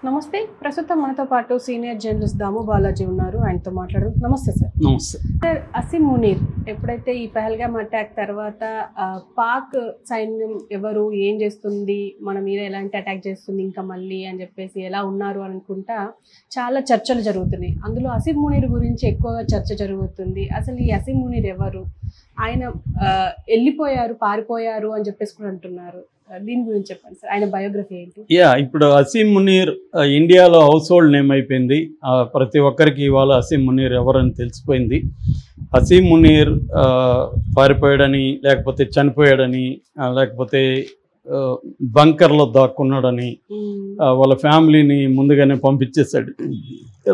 నమస్తే. ప్రస్తుతం మనతో పాటు సీనియర్ జర్నలిస్ట్ దాము బాలాజీ ఉన్నారు. ఆయనతో మాట్లాడదాం. నమస్తే సార్. నమస్తే సార్, అసీం మునీర్ ఎప్పుడైతే ఈ పహల్గామ్ అటాక్ తర్వాత పాక్ సైన్యం ఎవరు ఏం చేస్తుంది, మన మీద ఎలాంటి అటాక్ చేస్తుంది ఇంకా మళ్ళీ అని చెప్పేసి ఎలా ఉన్నారు అనుకుంటా చాలా చర్చలు జరుగుతున్నాయి. అందులో అసీం మునీర్ గురించి ఎక్కువగా చర్చ జరుగుతుంది. అసలు ఈ అసీం మునీర్ ఎవరు, ఆయన వెళ్ళిపోయారు పారిపోయారు అని చెప్పేసి కూడా అంటున్నారు. దీని గురించి చెప్పండి సార్, ఆయన బయోగ్రఫీ ఏంటి? ఇప్పుడు అసీం మునీర్ ఇండియాలో హౌస్ హోల్డ్ నేమ్ అయిపోయింది. ప్రతి ఒక్కరికి ఇవాళ అసీం మునీర్ ఎవరని తెలిసిపోయింది. అసీం మునీర్ పారిపోయాడని, లేకపోతే చనిపోయాడని, లేకపోతే బంకర్లో దాక్కున్నాడని, వాళ్ళ ఫ్యామిలీని ముందుగానే పంపించేశాడు,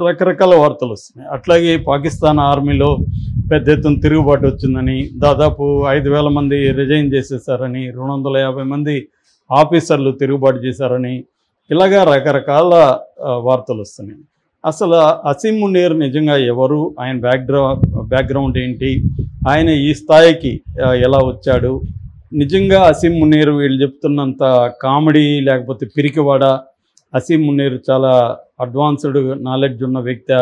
రకరకాల వార్తలు వస్తున్నాయి. అట్లాగే పాకిస్తాన్ ఆర్మీలో పెద్ద ఎత్తున తిరుగుబాటు వచ్చిందని, దాదాపు 5,000 మంది రిజైన్ చేసేసారని, 250 మంది ఆఫీసర్లు తిరుగుబాటు చేశారని, ఇలాగా రకరకాల వార్తలు వస్తున్నాయి. అసలు అసీం మునీర్ నిజంగా ఎవరు, ఆయన బ్యాక్గ్రౌండ్ ఏంటి, ఆయన ఈ స్థాయికి ఎలా వచ్చాడు, నిజంగా అసీం మునీర్ వీళ్ళు చెప్తున్నంత కామెడీ లేకపోతే పిరికివాడ, అసీం మునీర్ చాలా అడ్వాన్స్డ్ నాలెడ్జ్ ఉన్న వ్యక్తి,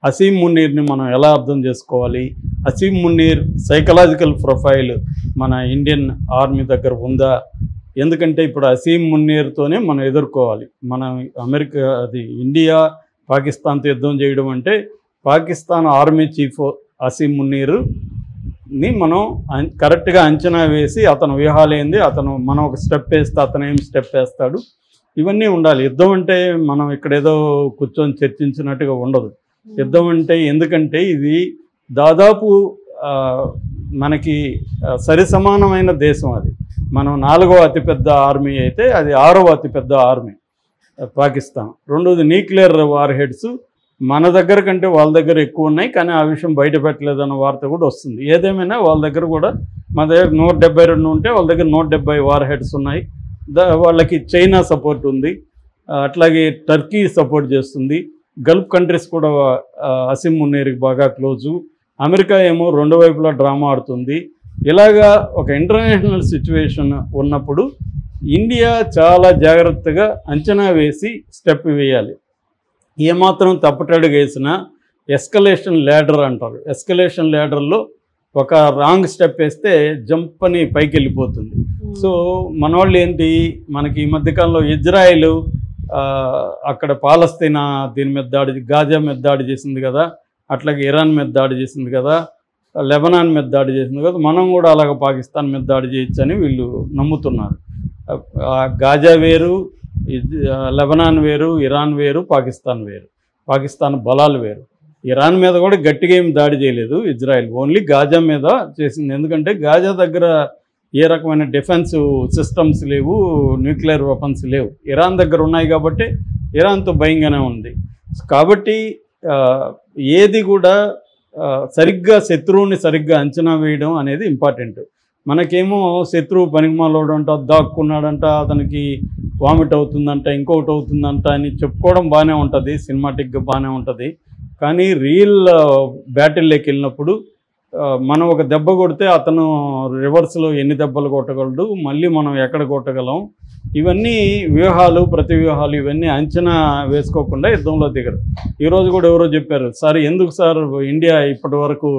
అసీం మునీర్ని మనం ఎలా అర్థం చేసుకోవాలి, అసీం మునీర్ సైకలాజికల్ ప్రొఫైల్ మన ఇండియన్ ఆర్మీ దగ్గర ఉందా, ఎందుకంటే ఇప్పుడు అసీం మునీర్తోనే మనం ఎదుర్కోవాలి. మనం ఇండియా పాకిస్తాన్తో యుద్ధం చేయడం అంటే పాకిస్తాన్ ఆర్మీ చీఫ్ అసీం మునీర్ని మనం కరెక్ట్గా అంచనా వేసి అతను వ్యూహాలు ఏంది, మనం ఒక స్టెప్ వేస్తే అతను ఏం స్టెప్ వేస్తాడు, ఇవన్నీ ఉండాలి. యుద్ధం అంటే మనం ఇక్కడేదో కూర్చొని చర్చించినట్టుగా ఉండదు. యుద్ధం అంటే ఎందుకంటే ఇది దాదాపు మనకి సరిసమానమైన దేశం. అది మనం 4వ అతిపెద్ద ఆర్మీ అయితే అది 6వ అతిపెద్ద ఆర్మీ పాకిస్తాన్. రెండోది న్యూక్లియర్ వార్ హెడ్స్ మన దగ్గర కంటే వాళ్ళ దగ్గర ఎక్కువ ఉన్నాయి, కానీ ఆ విషయం బయట పెట్టలేదన్న వార్త కూడా వస్తుంది. ఏదేమైనా వాళ్ళ దగ్గర కూడా మన దగ్గర 172 ఉంటే వాళ్ళ దగ్గర 170 వార్ హెడ్స్ ఉన్నాయి. వాళ్ళకి చైనా సపోర్ట్ ఉంది, అట్లాగే టర్కీ సపోర్ట్ చేస్తుంది. గల్ఫ్ కంట్రీస్ కూడా అసీం మునీర్కి బాగా క్లోజు. అమెరికా ఏమో రెండు వైపులా డ్రామా ఆడుతుంది. ఇలాగా ఒక ఇంటర్నేషనల్ సిచ్యువేషన్ ఉన్నప్పుడు ఇండియా చాలా జాగ్రత్తగా అంచనా వేసి స్టెప్ వేయాలి. ఏమాత్రం తప్పటడుగు వేసినా ఎస్కలేషన్ ల్యాడర్ అంటారు. ఎస్కలేషన్ ల్యాడర్లో ఒక రాంగ్ స్టెప్ వేస్తే జంప్ అని పైకి వెళ్ళిపోతుంది. సో మనవాళ్ళు ఏంటి, మనకి ఈ మధ్యకాలంలో ఇజ్రాయిల్ అక్కడ పాలస్తీనా దీని మీద గాజా మీద దాడి చేసింది కదా, అట్లాగే ఇరాన్ మీద దాడి చేసింది కదా, లెబనాన్ మీద దాడి చేసింది కదా, మనం కూడా అలాగ పాకిస్తాన్ మీద దాడి చేయొచ్చని వీళ్ళు నమ్ముతున్నారు. గాజా వేరు, లెబనాన్ వేరు, ఇరాన్ వేరు, పాకిస్తాన్ వేరు, పాకిస్తాన్ బలాలు వేరు. ఇరాన్ మీద కూడా గట్టిగా ఏం దాడి చేయలేదు ఇజ్రాయెల్, ఓన్లీ గాజా మీద చేసింది. ఎందుకంటే గాజా దగ్గర ఏ రకమైన డిఫెన్స్ సిస్టమ్స్ లేవు, న్యూక్లియర్ వెపన్స్ లేవు. ఇరాన్ దగ్గర ఉన్నాయి కాబట్టి ఇరాన్తో భయంగానే ఉంది. కాబట్టి ఏది కూడా సరిగ్గా శత్రువుని సరిగ్గా అంచనా వేయడం అనేది ఇంపార్టెంట్. మనకేమో శత్రువు పనికిమాలోడంట, దాక్కున్నాడంట, అతనికి వామిట్ అవుతుందంట, ఇంకొకటి అవుతుందంట అని చెప్పుకోవడం బాగానే ఉంటుంది, సినిమాటిక్గా బాగానే ఉంటుంది. కానీ రియల్ బ్యాటిల్లోకి వెళ్ళినప్పుడు మనం ఒక దెబ్బ కొడితే అతను రివర్స్లో ఎన్ని దెబ్బలు కొట్టగలడు, మళ్ళీ మనం ఎక్కడ కొట్టగలం, ఇవన్నీ వ్యూహాలు, ప్రతి వ్యూహాలు ఇవన్నీ అంచనా వేసుకోకుండా యుద్ధంలో దిగరు. ఈరోజు కూడా ఎవరో చెప్పారు, సార్ ఎందుకు సార్ ఇండియా ఇప్పటి వరకు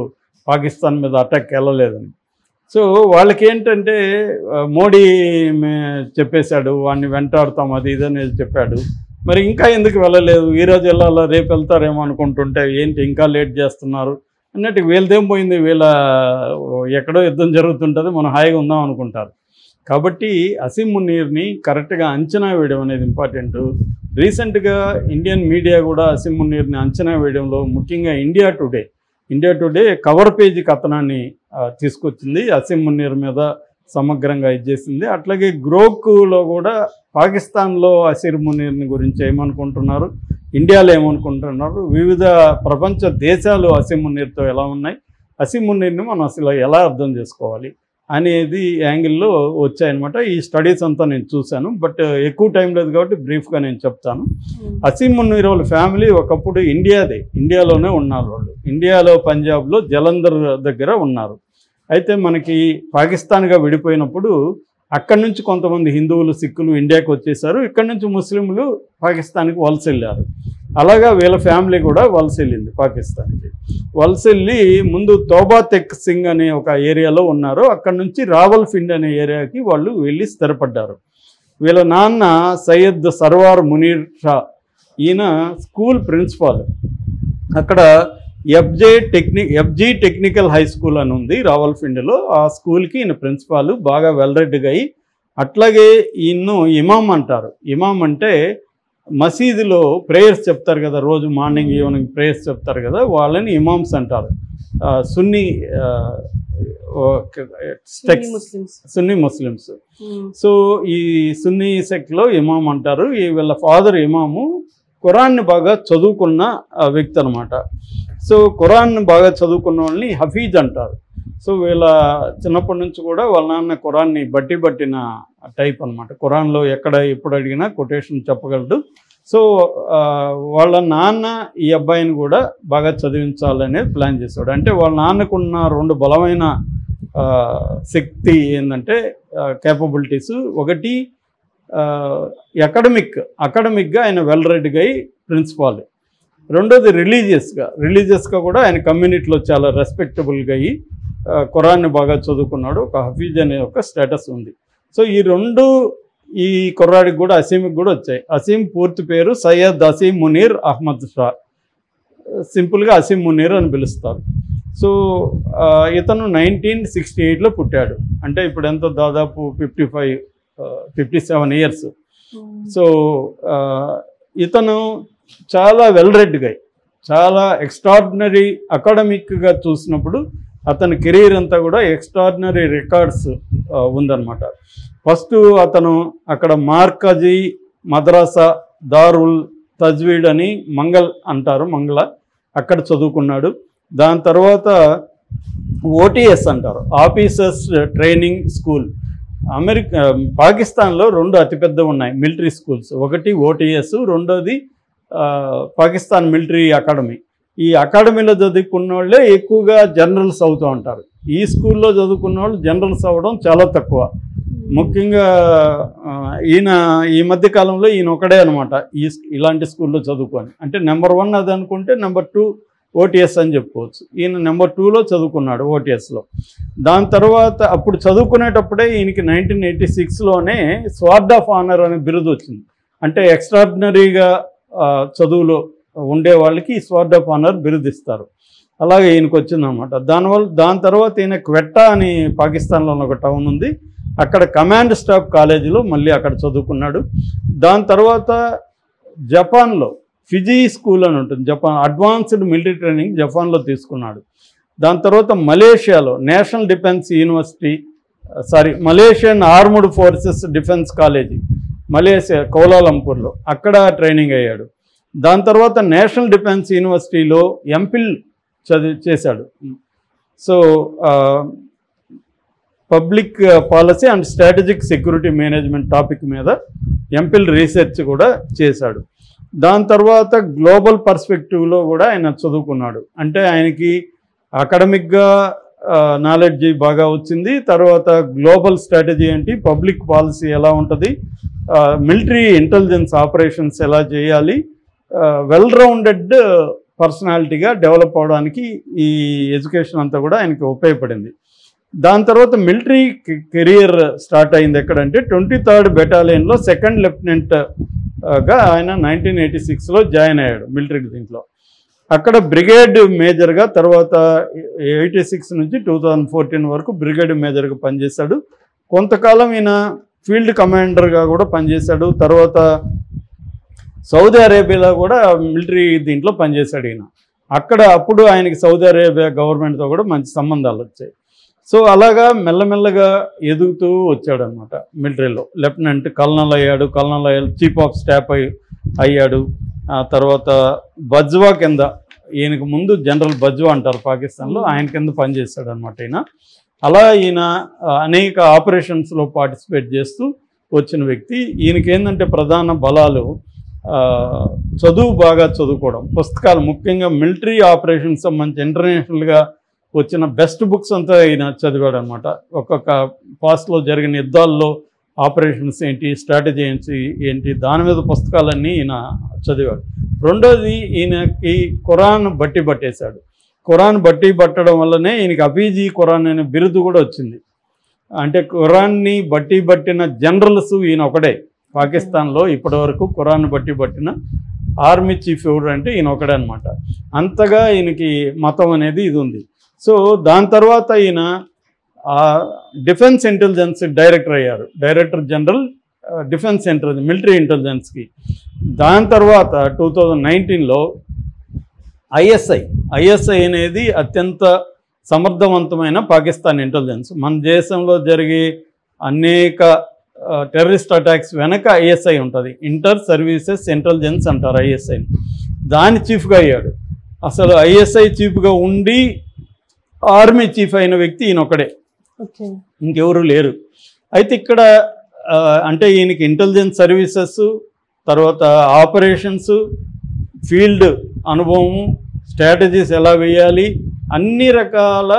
పాకిస్తాన్ మీద అటాక్ వెళ్ళలేదని. సో వాళ్ళకి ఏంటంటే మోడీ చెప్పేశాడు, వాడిని వెంటాడుతాం అది ఇదని చెప్పాడు, మరి ఇంకా ఎందుకు వెళ్ళలేదు, ఈరోజు వెళ్ళాలా రేపు వెళ్తారేమో అనుకుంటుంటే ఏంటి ఇంకా లేట్ చేస్తున్నారు అన్నట్టు. వీళ్ళదేం పోయింది, వీళ్ళ ఎక్కడో యుద్ధం జరుగుతుంటుంది, మనం హాయిగా ఉందాం అనుకుంటారు. కాబట్టి అసీం మునీర్ని కరెక్ట్గా అంచనా వేయడం అనేది ఇంపార్టెంట్. రీసెంట్గా ఇండియన్ మీడియా కూడా అసీం మునీర్ని అంచనా వేయడంలో ముఖ్యంగా ఇండియా టుడే కవర్ పేజీ కథనాన్ని తీసుకొచ్చింది, అసీం మునీర్ మీద సమగ్రంగా ఇచ్చేసింది. అట్లాగే గ్రోక్లో కూడా పాకిస్తాన్లో అసీం మునీర్ని గురించి ఏమనుకుంటున్నారు, ఇండియాలో ఏమనుకుంటున్నారు, వివిధ ప్రపంచ దేశాలు అసీం మునీర్తో ఎలా ఉన్నాయి, అసీం మునీర్ని మనం అసలు ఎలా అర్థం చేసుకోవాలి అనేది యాంగిల్లో వచ్చాయన్నమాట. ఈ స్టడీస్ అంతా నేను చూశాను, బట్ ఎక్కువ టైం లేదు కాబట్టి బ్రీఫ్గా నేను చెప్తాను. అసీం మునీర్ వాళ్ళ ఫ్యామిలీ ఒకప్పుడు ఇండియాలోనే ఉన్నారు. వాళ్ళు ఇండియాలో పంజాబ్లో జలంధర్ దగ్గర ఉన్నారు. అయితే మనకి పాకిస్తాన్గా విడిపోయినప్పుడు అక్కడి నుంచి కొంతమంది హిందువులు సిక్కులు ఇండియాకి వచ్చేసారు. ఇక్కడ నుంచి ముస్లింలు పాకిస్తాన్కి వలస వెళ్ళారు. అలాగా వీళ్ళ ఫ్యామిలీ కూడా వలస వెళ్ళింది పాకిస్తాన్కి. వలస వెళ్ళి ముందు తోబా తెక్ సింగ్ అనే ఒక ఏరియాలో ఉన్నారు. అక్కడి నుంచి రావల్పిండి అనే ఏరియాకి వాళ్ళు వెళ్ళి స్థిరపడ్డారు. వీళ్ళ నాన్న సయ్యద్ సర్వార్ మునీర్ షా, ఈయన స్కూల్ ప్రిన్సిపాల్. అక్కడ ఎఫ్జీ టెక్నికల్ హై స్కూల్ అని ఉంది రావల్పిండిలో. ఆ స్కూల్కి ఈయన ప్రిన్సిపాల్, బాగా వెల్రెడ్గా అయ్యి. అట్లాగే ఈయన్ను ఇమాం అంటారు. ఇమాం అంటే మసీదులో ప్రేయర్స్ చెప్తారు కదా, రోజు మార్నింగ్ ఈవినింగ్ ప్రేయర్స్ చెప్తారు కదా, వాళ్ళని ఇమామ్స్ అంటారు. సున్నీ ముస్లిమ్స్. సో ఈ సున్నీ సెక్ట్లో ఇమాం అంటారు. వీళ్ళ ఫాదర్ ఇమాము ఖురాన్ని బాగా చదువుకున్న వ్యక్తి అనమాట. సో ఖురాన్ని బాగా చదువుకున్న వాళ్ళని హఫీజ్ అంటారు. సో వీళ్ళ చిన్నప్పటి నుంచి కూడా వాళ్ళ నాన్న ఖురాన్ని బట్టిన టైప్ అనమాట. ఖురాన్లో ఎక్కడ ఎప్పుడు అడిగినా కొటేషన్ చెప్పగలడు. సో వాళ్ళ నాన్న ఈ అబ్బాయిని కూడా బాగా చదివించాలనేది ప్లాన్ చేశాడు. అంటే వాళ్ళ నాన్నకున్న 2 బలమైన శక్తి ఏంటంటే కేపబిలిటీస్. ఒకటి అకాడమిక్గా ఆయన వెల్రెడ్గా అయి ప్రిన్సిపాల్. రెండోది రిలీజియస్గా కూడా ఆయన కమ్యూనిటీలో చాలా రెస్పెక్టబుల్గా అయ్యి ఖురాన్ని బాగా చదువుకున్నాడు. ఒక హఫీజ్ అనే ఒక స్టేటస్ ఉంది. సో ఈ 2 ఈ కుర్రాడికి కూడా, అసీమ్కి కూడా వచ్చాయి. అసీం పూర్తి పేరు సయ్యద్ అసీం మునీర్ అహ్మద్ షా, సింపుల్గా అసీం మునీర్ అని పిలుస్తారు. సో ఇతను 1968లో పుట్టాడు. అంటే ఇప్పుడు ఎంత, దాదాపు 57 ఇయర్స్. సో ఇతను చాలా వెల్రెడ్గా, చాలా ఎక్స్ట్రాడినరీ, అకాడమిక్గా చూసినప్పుడు అతని కెరీర్ అంతా కూడా ఎక్స్ట్రాడినరీ రికార్డ్స్ ఉందన్నమాట. ఫస్ట్ అతను అక్కడ మార్కజీ మద్రాసా దారుల్ తజ్వీడ్ అని మంగళ, అక్కడ చదువుకున్నాడు. దాని తర్వాత ఓటీఎస్ అంటారు, ఆఫీసర్స్ ట్రైనింగ్ స్కూల్. పాకిస్తాన్లో 2 అతిపెద్ద ఉన్నాయి మిలిటరీ స్కూల్స్. ఒకటి ఓటీఎస్, రెండోది పాకిస్తాన్ మిలిటరీ అకాడమీ. ఈ అకాడమీలో చదువుకున్న వాళ్ళే ఎక్కువగా జనరల్స్ అవుతూ ఉంటారు. ఈ స్కూల్లో చదువుకున్న వాళ్ళు జనరల్స్ అవ్వడం చాలా తక్కువ. ముఖ్యంగా ఈయన ఈ మధ్య కాలంలో ఈయన ఒకడే అనమాట ఇలాంటి స్కూల్లో చదువుకొని. అంటే నెంబర్ 1 అది అనుకుంటే నెంబర్ 2 ఓటీఎస్ అని చెప్పుకోవచ్చు. ఈయన నెంబర్ 2లో చదువుకున్నాడు ఓటీఎస్లో. దాని తర్వాత అప్పుడు చదువుకునేటప్పుడే ఈయనకి 1986లోనే స్వార్డ్ ఆఫ్ ఆనర్ అనే బిరుదు వచ్చింది. అంటే ఎక్స్ట్రాడినరీగా చదువులో ఉండే వాళ్ళకి స్వార్డ్ ఆఫ్ ఆనర్ బిరుదు ఇస్తారు. అలాగే ఈయనకు వచ్చిందనమాట. దాని తర్వాత ఈయన క్వెట్టా అని పాకిస్తాన్లో ఒక టౌన్ ఉంది, అక్కడ కమాండ్ స్టాఫ్ కాలేజీలో మళ్ళీ అక్కడ చదువుకున్నాడు. దాని తర్వాత జపాన్లో ఫిజీ స్కూల్ అని ఉంటుంది, జపాన్ అడ్వాన్స్డ్ మిలిటరీ ట్రైనింగ్ జపాన్లో తీసుకున్నాడు. దాని తర్వాత మలేషియాలో National Defence University, Malaysian Armed Forces Defence College, Malaysia కౌలాలంపూర్లో, అక్కడ ట్రైనింగ్ అయ్యాడు. దాని తర్వాత నేషనల్ డిఫెన్స్ యూనివర్సిటీలో ఎంఫిల్ చేశాడు. So public policy and strategic security management topic మీద ఎంఫిల్ రీసెర్చ్ కూడా చేశాడు. దాని తర్వాత గ్లోబల్ పర్స్పెక్టివ్లో కూడా ఆయన చదువుకున్నాడు. అంటే ఆయనకి అకాడమిక్గా నాలెడ్జ్ బాగా వచ్చింది. తర్వాత గ్లోబల్ స్ట్రాటజీ ఏంటి, పబ్లిక్ పాలసీ ఎలా ఉంటుంది, మిలిటరీ ఇంటెలిజెన్స్ ఆపరేషన్స్ ఎలా చేయాలి, వెల్ రౌండెడ్ పర్సనాలిటీగా డెవలప్ అవడానికి ఈ ఎడ్యుకేషన్ అంతా కూడా ఆయనకి ఉపయోగపడింది. దాని తర్వాత మిలిటరీ కెరియర్ స్టార్ట్ అయింది ఎక్కడంటే 23rd బెటాలియన్లో 2nd లెఫ్టినెంట్గా ఆయన 1986లో జాయిన్ అయ్యాడు మిలిటరీ దీంట్లో. అక్కడ బ్రిగేడ్ మేజర్గా, తర్వాత 86 నుంచి 2014 వరకు బ్రిగేడ్ మేజర్గా పనిచేశాడు. కొంతకాలం ఈయన ఫీల్డ్ కమాండర్గా కూడా పనిచేశాడు. తర్వాత సౌదీ అరేబియాలో కూడా మిలిటరీ దీంట్లో పనిచేశాడు ఈయన. అప్పుడు ఆయనకి సౌదీ అరేబియా గవర్నమెంట్తో కూడా మంచి సంబంధాలు వచ్చాయి. సో అలాగా మెల్లమెల్లగా ఎదుగుతూ వచ్చాడనమాట మిలిటరీలో. లెఫ్టినెంట్ కల్నల్ అయ్యాడు, చీఫ్ ఆఫ్ స్టాఫ్ అయ్యాడు. తర్వాత బజ్వా కింద, ఈయనకు ముందు జనరల్ బజ్వా అంటారు పాకిస్తాన్లో, ఆయన కింద పనిచేశాడు అనమాట ఈయన. అలా ఈయన అనేక ఆపరేషన్స్లో పార్టిసిపేట్ చేస్తూ వచ్చిన వ్యక్తి. ఈయనకి ఏంటంటే ప్రధాన బలాలు చదువు బాగా చదువుకోవడం, పుస్తకాలు, ముఖ్యంగా మిలిటరీ ఆపరేషన్స్ సంబంధించి ఇంటర్నేషనల్గా వచ్చిన బెస్ట్ బుక్స్ అంతా ఈయన చదివాడు అనమాట. ఒక్కొక్క పాస్ట్లో జరిగిన యుద్ధాల్లో ఆపరేషన్స్ ఏంటి, స్ట్రాటజీ ఏంటి, దాని మీద పుస్తకాలన్నీ ఈయన చదివాడు. రెండోది, ఈయనకి ఖురాన్ బట్టి పట్టేశాడు. ఖురాన్ బట్టి పట్టడం వల్లనే ఈయనకి హఫీజీ ఖురాన్ అనే బిరుదు కూడా వచ్చింది. అంటే ఖురాన్ని బట్టి పట్టిన జనరల్స్ ఈయన ఒకడే పాకిస్తాన్లో ఇప్పటివరకు. ఖురాన్ బట్టి పట్టిన ఆర్మీ చీఫ్ ఎవరు అంటే ఈయన ఒకడే అనమాట. అంతగా ఈయనకి మతం అనేది ఇది ఉంది. సో దాని తర్వాత ఈయన డిఫెన్స్ ఇంటెలిజెన్స్ డైరెక్టర్ అయ్యారు, director general defence intelligence, military ఇంటెలిజెన్స్కి. దాని తర్వాత 2019లో ఐఎస్ఐ అనేది అత్యంత సమర్థవంతమైన పాకిస్తాన్ ఇంటెలిజెన్స్. మన దేశంలో జరిగే అనేక టెర్రరిస్ట్ అటాక్స్ వెనక ఐఎస్ఐ ఉంటుంది. ఇంటర్ సర్వీసెస్ ఇంటెలిజెన్స్ అంటారు ఐఎస్ఐని. దాని చీఫ్గా అయ్యాడు. అసలు ఐఎస్ఐ చీఫ్గా ఉండి ఆర్మీ చీఫ్ అయిన వ్యక్తి ఈయన ఒకడే, ఇంకెవరు లేరు. అయితే ఇక్కడ అంటే ఈయనకి ఇంటెలిజెన్స్ సర్వీసెస్, తర్వాత ఆపరేషన్స్, ఫీల్డ్ అనుభవము, స్ట్రాటజీస్ ఎలా వేయాలి, అన్ని రకాల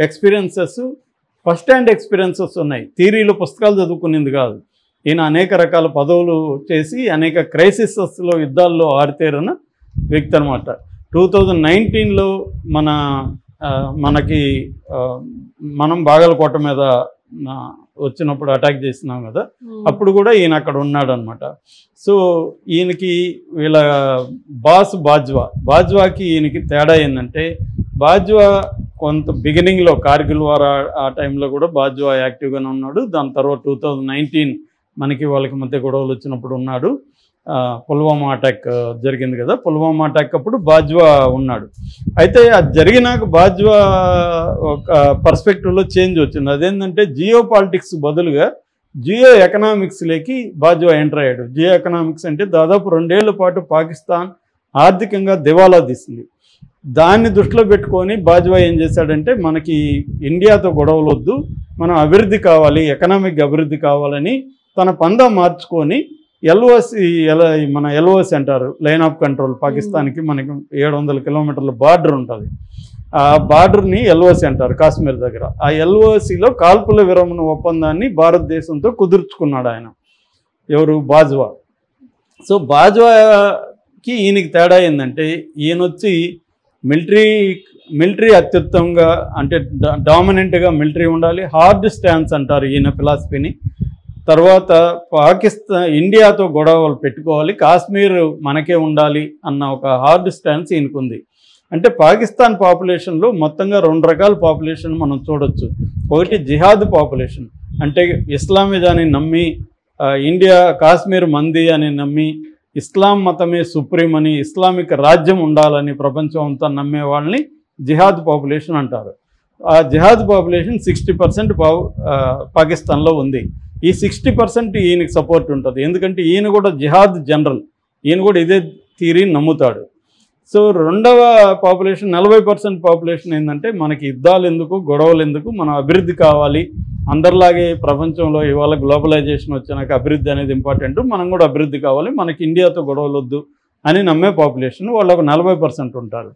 ఎక్స్పీరియన్సెస్, ఫస్ట్ హ్యాండ్ ఎక్స్పీరియన్సెస్ ఉన్నాయి. థియరీలో పుస్తకాలు చదువుకునేది కాదు. ఈయన అనేక రకాల పదవులు చేసి అనేక క్రైసిసెస్లో, యుద్ధాల్లో ఆరితేరిన వ్యక్తి అనమాట. 2019లో మనకి మనం బాగలకోట మీద వచ్చినప్పుడు అటాక్ చేసినాం కదా, అప్పుడు కూడా ఈయన అక్కడ ఉన్నాడు అనమాట. సో ఈయనకి వీళ్ళ బాస్ బాజ్వాకి ఈయనకి తేడా ఏంటంటే, బాజ్వా కొంత బిగినింగ్లో కార్గిల్ వార్ ఆ టైంలో కూడా బాజ్వా యాక్టివ్గానే ఉన్నాడు. దాని తర్వాత 2019 మనకి వాళ్ళకి మధ్య గొడవలు వచ్చినప్పుడు ఉన్నాడు. పుల్వామా అటాక్ జరిగింది కదా, పుల్వామా అటాక్ అప్పుడు బాజ్వా ఉన్నాడు. అయితే అది జరిగినాక బాజ్వా ఒక పర్స్పెక్టివ్లో చేంజ్ వచ్చింది. అదేంటంటే జియో పాలిటిక్స్ బదులుగా జియో ఎకనామిక్స్లోకి బాజ్వా ఎంటర్ అయ్యాడు. జియో ఎకనామిక్స్ అంటే దాదాపు 2 ఏళ్ల పాటు పాకిస్తాన్ ఆర్థికంగా దివాలా తీసింది. దాన్ని దృష్టిలో పెట్టుకొని బాజ్వా ఏం చేశాడంటే, మనకి ఇండియాతో గొడవలు వద్దు, మనం అభివృద్ధి కావాలి, ఎకనామిక్ అభివృద్ధి కావాలని తన పందా మార్చుకొని మన ఎల్ఓసి అంటారు, లైన్ ఆఫ్ కంట్రోల్. పాకిస్తాన్కి మనకి 700 కిలోమీటర్ల బార్డర్ ఉంటుంది. ఆ బార్డర్ని ఎల్ఓసి అంటారు, కాశ్మీర్ దగ్గర. ఆ ఎల్ఓసిలో కాల్పుల విరమణ ఒప్పందాన్ని భారతదేశంతో కుదుర్చుకున్నాడు ఆయన, ఎవరు, బాజ్వా. సో బాజ్వాకి ఈయనకి తేడా ఏంటంటే, ఈయన వచ్చి మిలిటరీ అత్యుత్తమంగా, అంటే డామినెంట్గా మిలిటరీ ఉండాలి, హార్డ్ స్టాన్స్ అంటారు ఈయన ఫిలాసఫీని. తర్వాత ఇండియాతో గొడవలు పెట్టుకోవాలి, కాశ్మీర్ మనకే ఉండాలి అన్న ఒక హార్డ్ స్టాన్స్ ఈయనకుంది. అంటే పాకిస్తాన్ పాపులేషన్లో మొత్తంగా 2 రకాల పాపులేషన్ మనం చూడొచ్చు. ఒకటి జిహాద్ పాపులేషన్, అంటే ఇస్లామిజాన్ని నమ్మి ఇండియా కాశ్మీర్ మంది అని నమ్మి ఇస్లాం మతమే సుప్రీం అని, ఇస్లామిక్ రాజ్యం ఉండాలని ప్రపంచం అంతా నమ్మే వాళ్ళని జిహాద్ పాపులేషన్ అంటారు. ఆ జిహాద్ పాపులేషన్ 60% పాకిస్తాన్లో ఉంది. ఈ 60% ఈయనకి సపోర్ట్ ఉంటుంది, ఎందుకంటే ఈయన కూడా జిహాద్ జనరల్, ఈయన కూడా ఇదే థియరీని నమ్ముతాడు. సో రెండవ పాపులేషన్ 40% పాపులేషన్ ఏంటంటే, మనకి యుద్ధాలు ఎందుకు, గొడవలు ఎందుకు, మనం అభివృద్ధి కావాలి, అందరిలాగే ప్రపంచంలో ఇవాళ గ్లోబలైజేషన్ వచ్చినాక అభివృద్ధి అనేది ఇంపార్టెంట్, మనం కూడా అభివృద్ధి కావాలి, మనకి ఇండియాతో గొడవలు వద్దు అని నమ్మే పాపులేషన్ వాళ్ళు ఒక 40% ఉంటారు.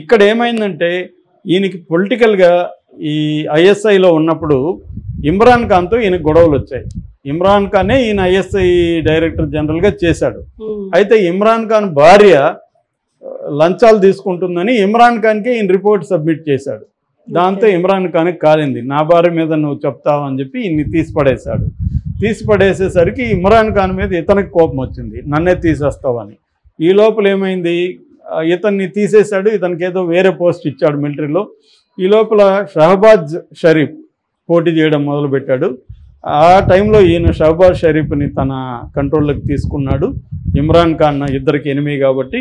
ఇక్కడ ఏమైందంటే, ఈయనకి పొలిటికల్గా ఈ ఐఎస్ఐలో ఉన్నప్పుడు ఇమ్రాన్ ఖాన్తో ఈయనకు గొడవలు వచ్చాయి. ఇమ్రాన్ ఖానే ఈయన ఐఎస్ఐ డైరెక్టర్ జనరల్గా చేశాడు. అయితే ఇమ్రాన్ ఖాన్ భార్య లంచాలు తీసుకుంటుందని ఇమ్రాన్ ఖాన్కే ఈయన రిపోర్ట్ సబ్మిట్ చేశాడు. దాంతో ఇమ్రాన్ ఖాన్కి కాలింది, నా భార్య మీద నువ్వు చెప్తావు అని చెప్పి ఈయన్ని తీసిపడేశాడు. తీసిపడేసేసరికి ఇమ్రాన్ ఖాన్ మీద ఇతనికి కోపం వచ్చింది, నన్నే తీసేస్తావని. ఈ లోపల ఏమైంది, ఇతన్ని తీసేశాడు, ఇతనికి ఏదో వేరే పోస్ట్ ఇచ్చాడు మిలిటరీలో. ఈ లోపల షహబాజ్ షరీఫ్ పోటీ చేయడం మొదలుపెట్టాడు. ఆ టైంలో ఈయన షహబాజ్ షరీఫ్ని తన కంట్రోల్లోకి తీసుకున్నాడు. ఇమ్రాన్ ఖాన్ ఇద్దరికి ఎనిమి కాబట్టి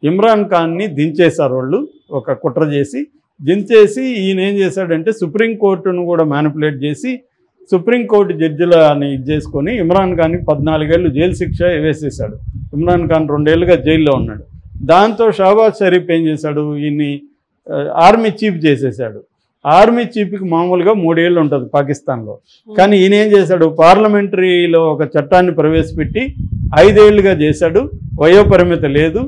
ఇమ్రాన్ ఖాన్ని దించేశారు వాళ్ళు, ఒక కుట్ర చేసి దించేసి. ఈయన ఏం చేశాడంటే, సుప్రీంకోర్టును కూడా మ్యానిపులేట్ చేసి సుప్రీంకోర్టు జడ్జిలని ఇది చేసుకొని ఇమ్రాన్ ఖాన్కి 14 ఏళ్ళు జైలు శిక్ష వేసేశాడు. ఇమ్రాన్ ఖాన్ 2 ఏళ్ళుగా జైల్లో ఉన్నాడు. దాంతో షహబాజ్ షరీఫ్ ఏం చేశాడు, ఈయన్ని ఆర్మీ చీఫ్ చేసేసాడు. ఆర్మీ చీఫ్కి మామూలుగా 3 ఏళ్ళు ఉంటుంది పాకిస్తాన్లో, కానీ ఈయన ఏం చేశాడు, పార్లమెంటరీలో ఒక చట్టాన్ని ప్రవేశపెట్టి 5 ఏళ్ళుగా చేశాడు. వయోపరిమితి లేదు,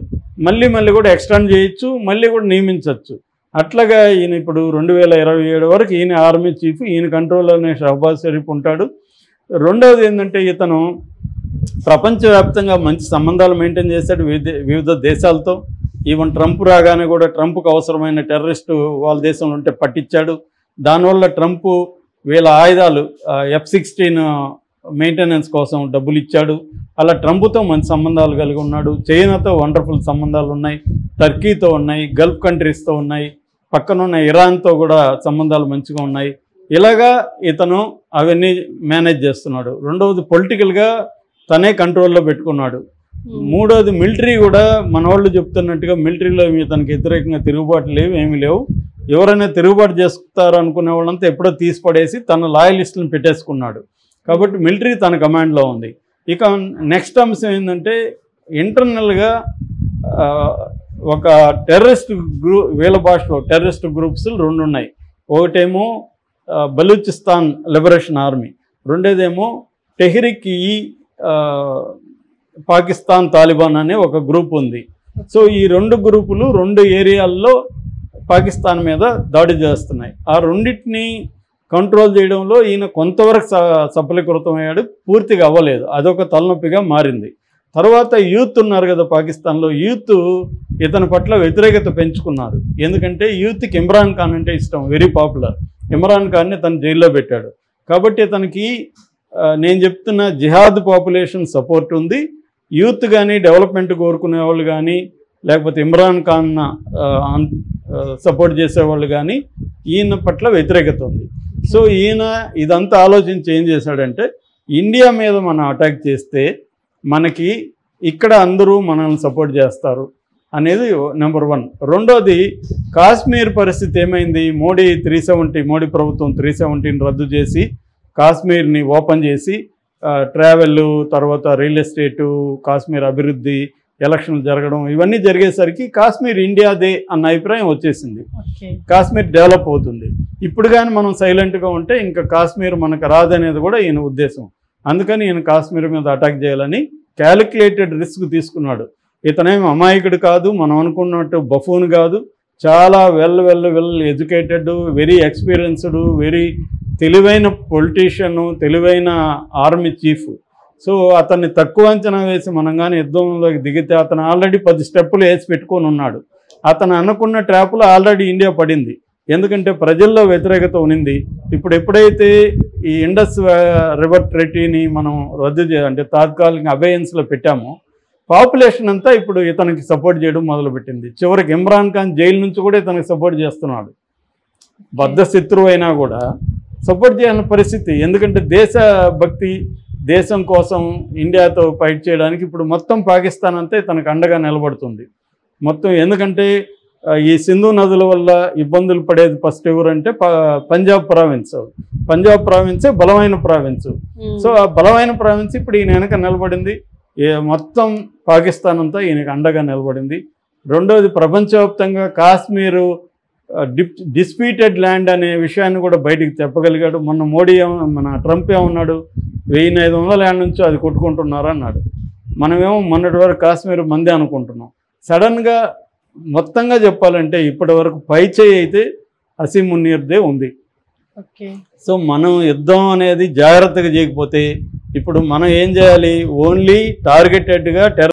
మళ్ళీ కూడా ఎక్స్టెండ్ చేయొచ్చు, మళ్ళీ కూడా నియమించవచ్చు. అట్లాగా ఈయన ఇప్పుడు 2027 వరకు ఈయన ఆర్మీ చీఫ్, ఈయన కంట్రోల్లోనే షహబాజ్ షరీఫ్ ఉంటాడు. రెండవది ఏంటంటే ఇతను ప్రపంచవ్యాప్తంగా మంచి సంబంధాలు మెయింటైన్ చేశాడు వివిధ దేశాలతో. ఈవెన్ ట్రంప్ రాగానే కూడా ట్రంప్కు అవసరమైన టెర్రరిస్టు వాళ్ళ దేశంలో ఉంటే పట్టించాడు. దానివల్ల ట్రంప్ వీళ్ళ ఆయుధాలు F-16 మెయింటెనెన్స్ కోసం డబ్బులు ఇచ్చాడు. అలా ట్రంప్తో మంచి సంబంధాలు కలిగి ఉన్నాడు. చైనాతో వండర్ఫుల్ సంబంధాలు ఉన్నాయి, టర్కీతో ఉన్నాయి, గల్ఫ్ కంట్రీస్తో ఉన్నాయి, పక్కనున్న ఇరాన్తో కూడా సంబంధాలు మంచిగా ఉన్నాయి. ఇలాగా ఇతను అవన్నీ మేనేజ్ చేస్తున్నాడు. రెండవది పొలిటికల్గా తనే కంట్రోల్లో పెట్టుకున్నాడు. మూడవది మిలిటరీ కూడా మన వాళ్ళు చెప్తున్నట్టుగా మిలిటరీలో ఇతనికి వ్యతిరేకంగా తిరుగుబాట్లు లేవు, ఏమీ లేవు. ఎవరైనా తిరుగుబాటు చేస్తారు అనుకునే వాళ్ళంతా ఎప్పుడో తీసిపడేసి తన లాయలిస్టులను పెట్టేసుకున్నాడు. కాబట్టి మిలిటరీ తన కమాండ్లో ఉంది. ఇక నెక్స్ట్ అంశం ఏంటంటే ఇంటర్నల్గా ఒక టెర్రరిస్ట్ వీళ్ళ భాషలో టెర్రరిస్ట్ గ్రూప్స్ 2 ఉన్నాయి. ఒకటేమో బలూచిస్తాన్ లిబరేషన్ ఆర్మీ, రెండోదేమో టెహ్రిక్ ఈ పాకిస్తాన్ తాలిబాన్ అనే ఒక గ్రూప్ ఉంది. సో ఈ 2 గ్రూపులు 2 ఏరియాల్లో పాకిస్తాన్ మీద దాడి చేస్తున్నాయి. ఆ రెండింటిని కంట్రోల్ చేయడంలో ఈయన కొంతవరకు సఫలీకృతమయ్యాడు, పూర్తిగా అవ్వలేదు. అదొక తలనొప్పిగా మారింది. తర్వాత యూత్ ఉన్నారు కదా పాకిస్తాన్లో, యూత్ ఇతని పట్ల వ్యతిరేకత పెంచుకున్నారు. ఎందుకంటే యూత్కి ఇమ్రాన్ ఖాన్ అంటే ఇష్టం, వెరీ పాపులర్. ఇమ్రాన్ ఖాన్ని తను జైల్లో పెట్టాడు. కాబట్టి ఇతనికి నేను చెప్తున్న జిహాద్ పాపులేషన్ సపోర్ట్ ఉంది. యూత్ కానీ డెవలప్మెంట్ కోరుకునే వాళ్ళు కానీ లేకపోతే ఇమ్రాన్ ఖాన్ సపోర్ట్ చేసేవాళ్ళు కానీ ఈయన పట్ల వ్యతిరేకత ఉంది. సో ఈయన ఇదంతా ఆలోచించి ఏం చేశాడంటే ఇండియా మీద మనం అటాక్ చేస్తే మనకి ఇక్కడ అందరూ మనల్ని సపోర్ట్ చేస్తారు అనేది నెంబర్ 1. రెండోది కాశ్మీర్ పరిస్థితి ఏమైంది, మోడీ ప్రభుత్వం 370ని రద్దు చేసి కాశ్మీర్ని ఓపెన్ చేసి ట్రావెల్, తర్వాత రియల్ ఎస్టేటు, కాశ్మీర్ అభివృద్ధి, ఎలక్షన్లు జరగడం ఇవన్నీ జరిగేసరికి కాశ్మీర్ ఇండియాదే అన్న అభిప్రాయం వచ్చేసింది. కాశ్మీర్ డెవలప్ అవుతుంది. ఇప్పుడు కానీ మనం సైలెంట్గా ఉంటే ఇంకా కాశ్మీర్ మనకు రాదనేది కూడా ఈయన ఉద్దేశం. అందుకని ఈయన కాశ్మీర్ మీద అటాక్ చేయాలని క్యాలిక్యులేటెడ్ రిస్క్ తీసుకున్నాడు. ఇతనేం అమాయకుడు కాదు, మనం అనుకున్నట్టు బఫూన్ కాదు. చాలా well educated, very experienced, very తెలివైన పొలిటీషియన్, తెలివైన ఆర్మీ చీఫ్. సో అతన్ని తక్కువ అంచనా వేసి మనం కానీ యుద్ధంలోకి దిగితే అతను ఆల్రెడీ 10 స్టెప్పులు వేసి పెట్టుకొని ఉన్నాడు. అతను అనుకున్న ట్రాప్లో ఆల్రెడీ ఇండియా పడింది. ఎందుకంటే ప్రజల్లో వ్యతిరేకత ఉనింది. ఇప్పుడు ఎప్పుడైతే ఈ ఇండస్ రివర్ ట్రెటీని మనం రద్దు అంటే తాత్కాలిక అబేయన్స్లో పెట్టామో పాపులేషన్ అంతా ఇప్పుడు ఇతనికి సపోర్ట్ చేయడం మొదలుపెట్టింది. చివరికి ఇమ్రాన్ ఖాన్ జైలు నుంచి కూడా ఇతనికి సపోర్ట్ చేస్తున్నాడు. బద్ధ శత్రువు అయినా కూడా సపోర్ట్ చేయాలని పరిస్థితి. ఎందుకంటే దేశభక్తి, దేశం కోసం ఇండియాతో ఫైట్ చేయడానికి ఇప్పుడు మొత్తం పాకిస్తాన్ అంతా తనకు అండగా నిలబడుతుంది మొత్తం. ఎందుకంటే ఈ సింధు నదుల వల్ల ఇబ్బందులు పడేది ఫస్ట్ ఎవరంటే పంజాబ్ ప్రావిన్స్. పంజాబ్ ప్రావిన్సే బలమైన ప్రావిన్స్. సో ఆ బలమైన ప్రావిన్స్ ఇప్పుడు ఈయన వెనక నిలబడింది. మొత్తం పాకిస్తాన్ అంతా ఈయనకు అండగా నిలబడింది. రెండోది ప్రపంచవ్యాప్తంగా కాశ్మీరు డిస్ప్యూటెడ్ ల్యాండ్ అనే విషయాన్ని కూడా బయటికి చెప్పగలిగాడు. మన ట్రంప్ ఏమన్నాడు, 1500 ల్యాండ్ నుంచి అది కొట్టుకుంటున్నారు అన్నాడు. మనమేమో మొన్నటి వరకు కాశ్మీర్ మందే అనుకుంటున్నాం. సడన్గా మొత్తంగా చెప్పాలంటే ఇప్పటి వరకు పైచేయి అయితే అసీం మునీర్దే ఉంది. సో మనం యుద్ధం అనేది జాగ్రత్తగా చేయకపోతే ఇప్పుడు మనం ఏం చేయాలి, ఓన్లీ టార్గెటెడ్గా